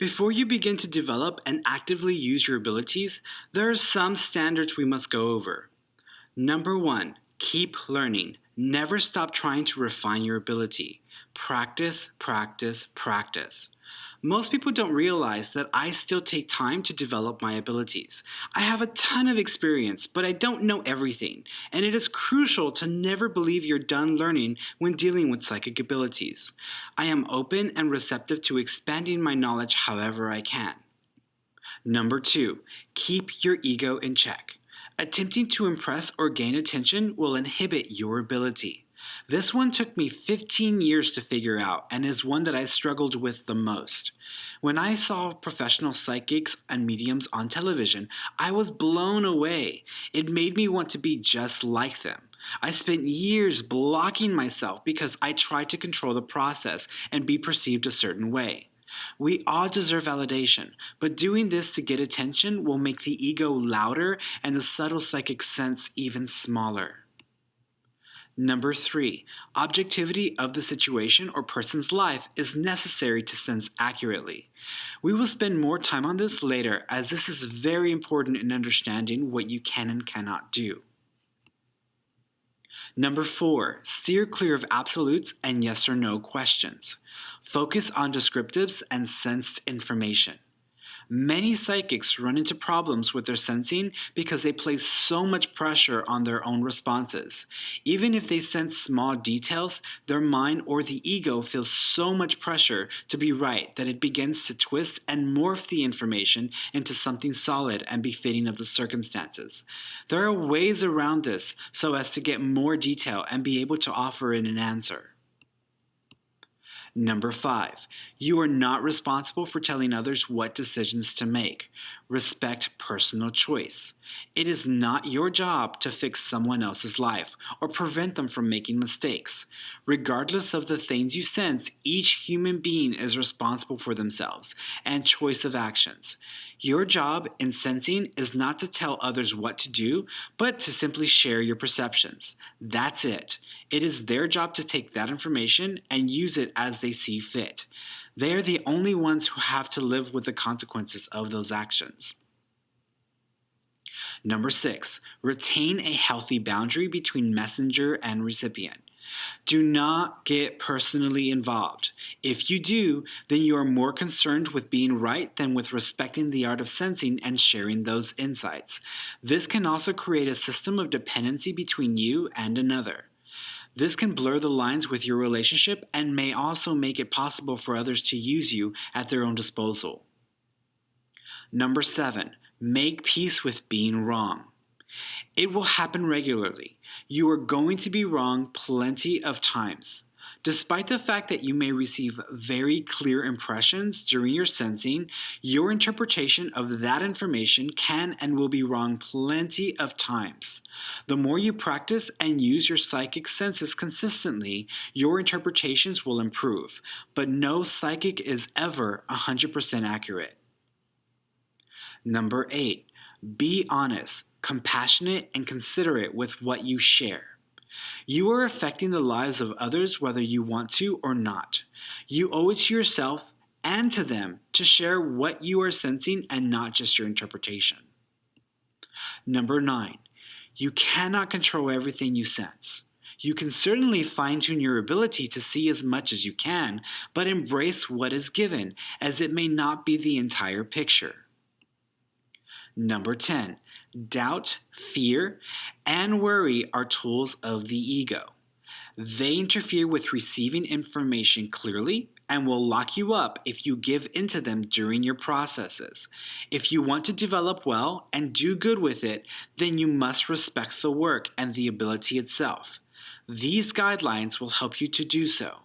Before you begin to develop and actively use your abilities, there are some standards we must go over. Number 1, keep learning. Never stop trying to refine your ability. Practice, practice, practice. Most people don't realize that I still take time to develop my abilities. I have a ton of experience, but I don't know everything, and it is crucial to never believe you're done learning when dealing with psychic abilities. I am open and receptive to expanding my knowledge however I can. Number 2, keep your ego in check. Attempting to impress or gain attention will inhibit your ability. This one took me 15 years to figure out and is one that I struggled with the most. When I saw professional psychics and mediums on television, I was blown away. It made me want to be just like them. I spent years blocking myself because I tried to control the process and be perceived a certain way. We all deserve validation, but doing this to get attention will make the ego louder and the subtle psychic sense even smaller. Number 3, objectivity of the situation or person's life is necessary to sense accurately. We will spend more time on this later, as this is very important in understanding what you can and cannot do. Number 4, steer clear of absolutes and yes or no questions. Focus on descriptives and sensed information. Many psychics run into problems with their sensing because they place so much pressure on their own responses. Even if they sense small details, their mind or the ego feels so much pressure to be right that it begins to twist and morph the information into something solid and befitting of the circumstances. There are ways around this so as to get more detail and be able to offer in an answer. Number 5, you are not responsible for telling others what decisions to make. Respect personal choice. It is not your job to fix someone else's life or prevent them from making mistakes. Regardless of the things you sense, each human being is responsible for themselves and choice of actions. Your job in sensing is not to tell others what to do, but to simply share your perceptions. That's it. It is their job to take that information and use it as they see fit. They are the only ones who have to live with the consequences of those actions. Number 6, retain a healthy boundary between messenger and recipient. Do not get personally involved. If you do, then you are more concerned with being right than with respecting the art of sensing and sharing those insights. This can also create a system of dependency between you and another. This can blur the lines with your relationship and may also make it possible for others to use you at their own disposal. Number 7, make peace with being wrong. It will happen regularly. You are going to be wrong plenty of times. Despite the fact that you may receive very clear impressions during your sensing, your interpretation of that information can and will be wrong plenty of times. The more you practice and use your psychic senses consistently, your interpretations will improve, but no psychic is ever 100% accurate. Number 8, be honest, compassionate, and considerate with what you share. You are affecting the lives of others whether you want to or not. You owe it to yourself and to them to share what you are sensing and not just your interpretation. Number 9, you cannot control everything you sense. You can certainly fine-tune your ability to see as much as you can, but embrace what is given, as it may not be the entire picture. Number 10, doubt, fear, and worry are tools of the ego. They interfere with receiving information clearly and will lock you up if you give into them during your processes. If you want to develop well and do good with it, then you must respect the work and the ability itself. These guidelines will help you to do so.